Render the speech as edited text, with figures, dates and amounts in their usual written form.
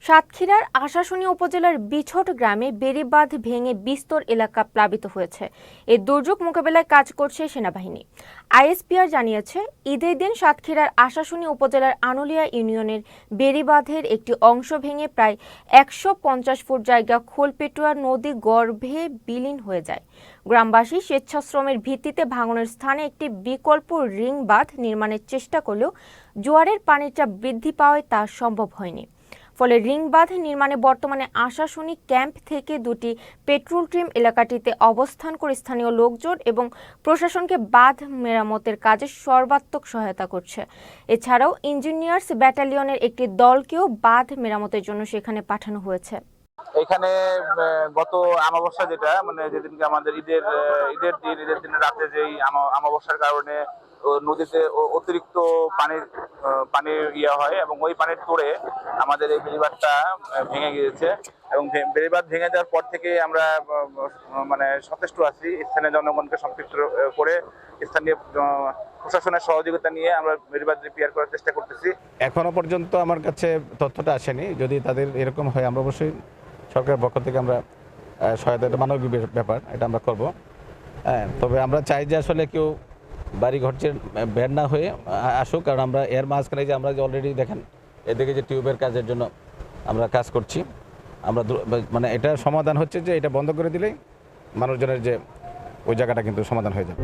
সাতক্ষীরার আশাশুনি উপজেলার বিছট গ্রামে বেড়িবাঁধ ভেঙে বিস্তর এলাকা প্লাবিত হয়েছে। এই দুর্যোগ মোকাবেলায় কাজ করছে সেনাবাহিনী। আইএসপিআর জানিয়েছে, ঈদের দিন সাতক্ষীরার আশাশুনি উপজেলার আনুলিয়া ইউনিয়নের বেড়িবাঁধের একটি অংশ ভেঙে প্রায় ১৫০ ফুট জায়গা খোলপেটুয়া নদী গর্ভে বিলীন হয়ে যায়। গ্রামবাসী স্বেচ্ছাশ্রমের ভিত্তিতে ভাঙনের স্থানে একটি বিকল্প রিং বাঁধ নির্মাণের চেষ্টা করলেও জোয়ারের পানির চাপ বৃদ্ধি পাওয়ায় তা সম্ভব হয়নি। ফলে রিং বাঁধ নির্মাণে বর্তমানে আশাশুনি ক্যাম্প থেকে দুটি পেট্রোল টিম এলাকাটিতে অবস্থান করে স্থানীয় লোকজন এবং প্রশাসনকে বাঁধ মেরামতের কাজে সর্বাত্মক সহায়তা করছে। এছাড়াও ইঞ্জিনিয়ার্স ব্যাটালিয়নের একটি দলকেও বাঁধ মেরামতের জন্য সেখানে পাঠানো হয়েছে। এখানে গত আমাবস্যা যেটা যেদিনকে আমাদের ঈদের দিন রাতে যেই আমাবস্যার কারণে নদীতে অতিরিক্ত পানির হয় এবং ওই পানির তোড়ে আমাদের এই বেড়িবাঁধটা ভেঙে গিয়েছে এবং বেড়িবাঁধ ভেঙে যাওয়ার পর থেকে আমরা সচেষ্ট আছি। স্থানীয় জনগণকে সম্পৃক্ত করে স্থানীয় প্রশাসনের সহযোগিতা নিয়ে আমরা বেড়িবাঁধ রিপেয়ার করার চেষ্টা করতেছি। এখনো পর্যন্ত আমার কাছে তথ্যটা আসেনি। যদি তাদের এরকম হয় আমরা অবশ্যই সরকারের পক্ষ থেকে আমরা সহায়তা, এটা মানবিক ব্যাপার, এটা আমরা করব। হ্যাঁ, তবে আমরা চাই যে আসলে কেউ বাড়ি ঘরছে বের না হয়ে আসুক, কারণ আমরা এর মাঝখানে যে আমরা যে অলরেডি দেখেন এদিকে যে টিউবের কাজের জন্য আমরা কাজ করছি, আমরা এটা সমাধান হচ্ছে যে এটা বন্ধ করে দিলেই মানুষজনের যে ওই জায়গাটা কিন্তু সমাধান হয়ে যাবে।